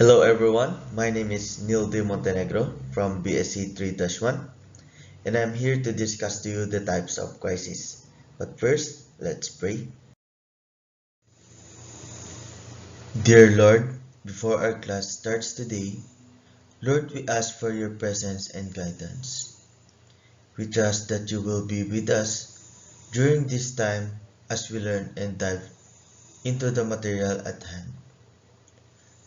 Hello everyone, my name is Neil De Montenegro from BSc 3-1 and I'm here to discuss to you the types of crisis. But first, let's pray. Dear Lord, before our class starts today, Lord, we ask for your presence and guidance. We trust that you will be with us during this time as we learn and dive into the material at hand.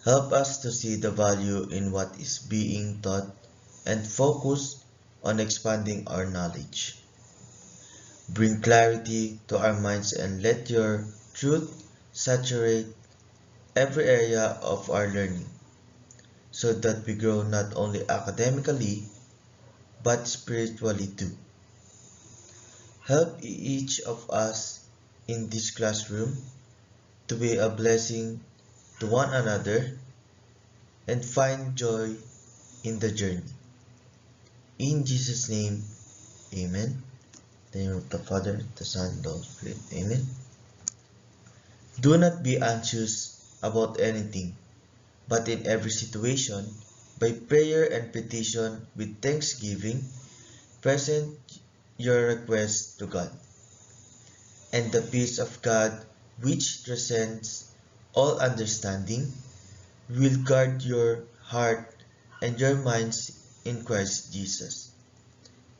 Help us to see the value in what is being taught and focus on expanding our knowledge. Bring clarity to our minds and let your truth saturate every area of our learning so that we grow not only academically but spiritually too. Help each of us in this classroom to be a blessing to one another and find joy in the journey. In Jesus' name, amen. In the name of the Father, the Son, and the Holy Spirit. Amen. Do not be anxious about anything, but in every situation, by prayer and petition with thanksgiving, present your requests to God. And the peace of God, which transcends all understanding, will guard your heart and your minds in Christ Jesus.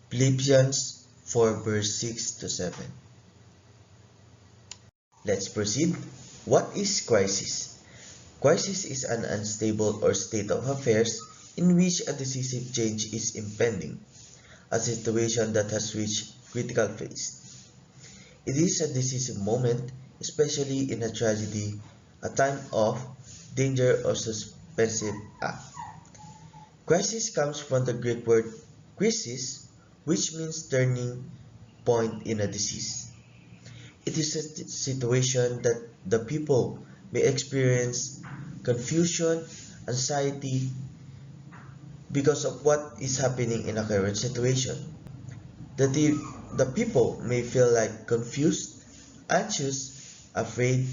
Philippians 4 verse 6 to 7. Let's proceed. What is crisis? Crisis is an unstable or state of affairs in which a decisive change is impending, a situation that has reached critical phase. It is a decisive moment, especially in a tragedy, a time of danger or suspensive act. Crisis comes from the Greek word krisis, which means turning point in a disease. It is a situation that the people may experience confusion, anxiety because of what is happening in a current situation. The people may feel like confused, anxious, afraid,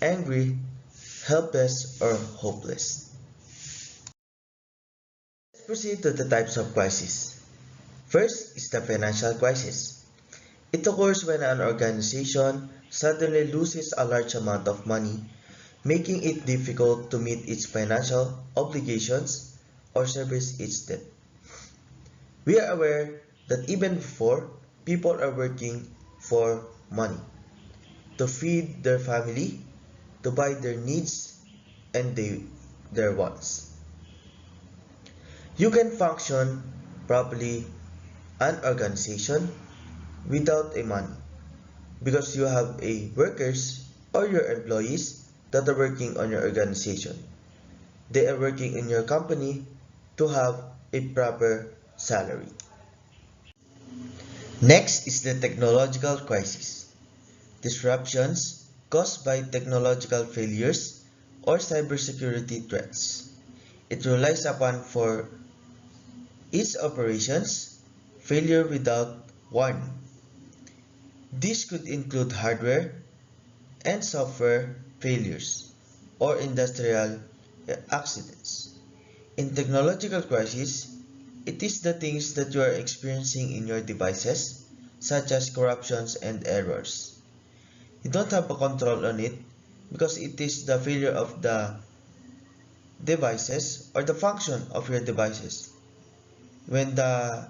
angry, helpless, or hopeless. Let's proceed to the types of crisis. First is the financial crisis. It occurs when an organization suddenly loses a large amount of money, making it difficult to meet its financial obligations or service its debt. We are aware that even before, people are working for money to feed their family, to buy their needs and their wants. You can function properly an organization without a money because you have a workers or your employees that are working on your organization. They are working in your company to have a proper salary. Next is the technological crisis. Disruptions caused by technological failures or cybersecurity threats. It relies upon for its operations failure without warning. This could include hardware and software failures or industrial accidents. In technological crisis, it is the things that you are experiencing in your devices, such as corruptions and errors. You don't have a control on it because it is the failure of the devices or the function of your devices. When the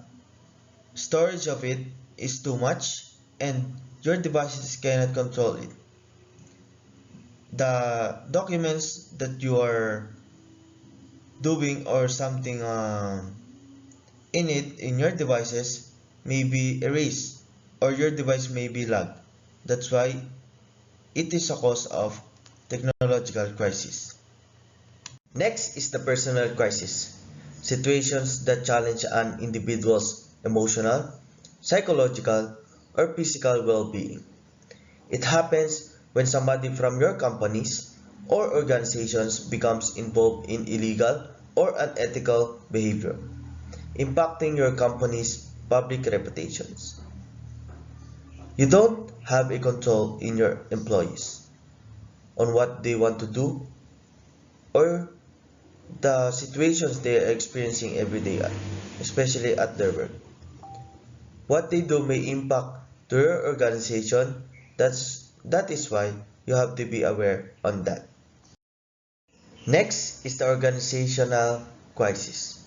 storage of it is too much and your devices cannot control it, the documents that you are doing or something in it in your devices may be erased or your device may be lagged. That's why it is a cause of technological crisis. Next is the personal crisis. Situations that challenge an individual's emotional, psychological, or physical well-being. It happens when somebody from your companies or organizations becomes involved in illegal or unethical behavior, impacting your company's public reputations. You don't have a control in your employees on what they want to do or the situations they are experiencing every day, especially at their work. What they do may impact to your organization. That is why you have to be aware on that. Next is the organizational crisis,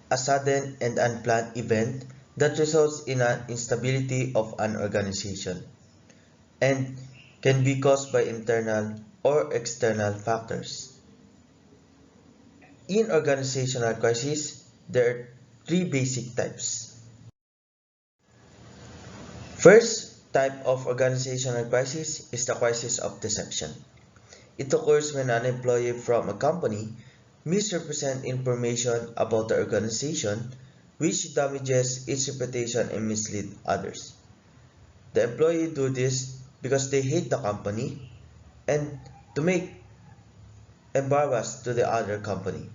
a sudden and unplanned event that results in an instability of an organization and can be caused by internal or external factors. In organizational crisis, there are three basic types. First type of organizational crisis is the crisis of deception. It occurs when an employee from a company misrepresents information about the organization, which damages its reputation and misleads others. The employee do this because they hate the company and to make embarrass to the other company.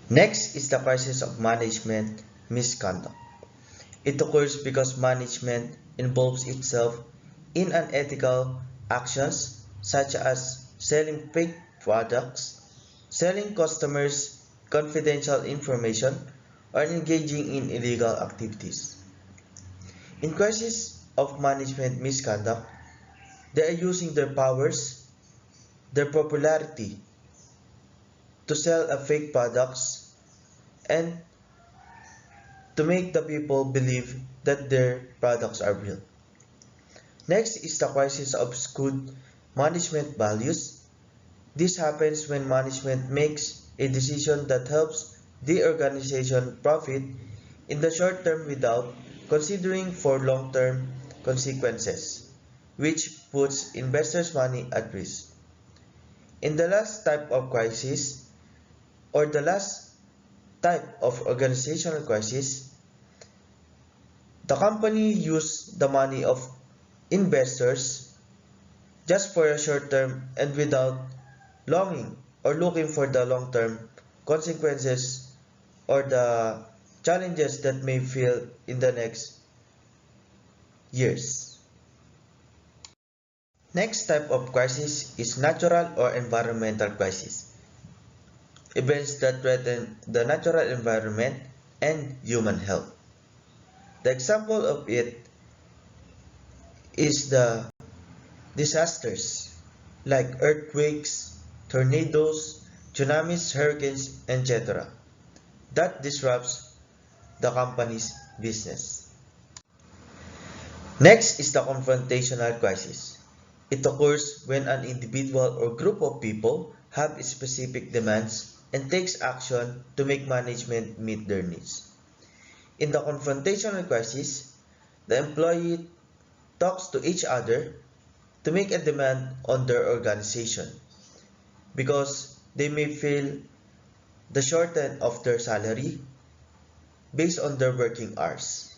Next is the crisis of management misconduct. It occurs because management involves itself in unethical actions such as selling fake products, selling customers confidential information, or engaging in illegal activities. In crisis of management misconduct, they are using their powers, their popularity to sell a fake products and to make the people believe that their products are real. Next is the crisis of skewed management values. This happens when management makes a decision that helps the organization profit in the short term without considering for long-term consequences, which puts investors' money at risk. In the last type of crisis, or the last type of organizational crisis, the company used the money of investors just for a short term and without longing or looking for the long-term consequences or the challenges that may feel in the next years. Next type of crisis is natural or environmental crisis. Events that threaten the natural environment and human health. The example of it is the disasters like earthquakes, tornadoes, tsunamis, hurricanes, etc. that disrupts the company's business. Next is the confrontational crisis. It occurs when an individual or group of people have specific demands and takes action to make management meet their needs. In the confrontational crisis, the employee talks to each other to make a demand on their organization because they may feel the shorten of their salary based on their working hours.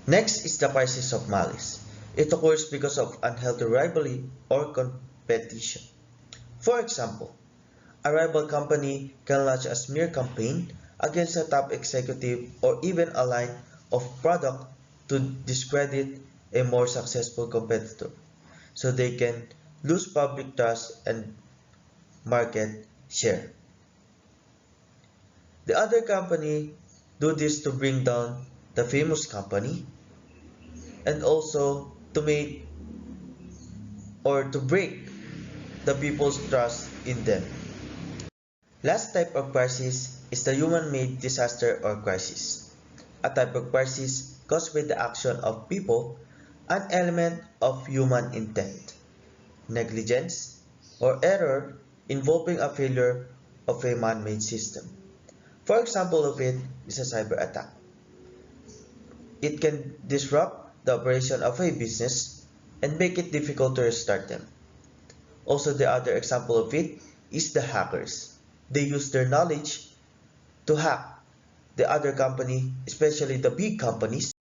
Next is the crisis of malice. It occurs because of unhealthy rivalry or competition. For example, a rival company can launch a smear campaign against a top executive or even a line of product to discredit a more successful competitor, so they can lose public trust and market share. The other company do this to bring down the famous company and also to make or to break the people's trust in them. Last type of crisis is the human-made disaster or crisis. A type of crisis caused by the action of people, an element of human intent, negligence, or error involving a failure of a man-made system. For example of it is a cyber attack. It can disrupt the operation of a business and make it difficult to restart them. Also, the other example of it is the hackers. They use their knowledge to hack the other company, especially the big companies,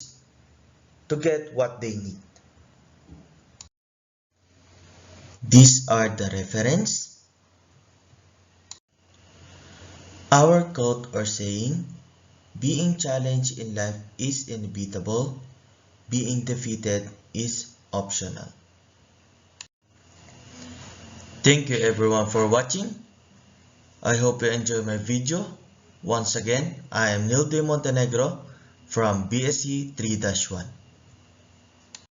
to get what they need. These are the reference. Our quote or saying, being challenged in life is inevitable, being defeated is optional. Thank you everyone for watching. I hope you enjoy my video. Once again, I am Neil de Montenegro from BSc 3-1.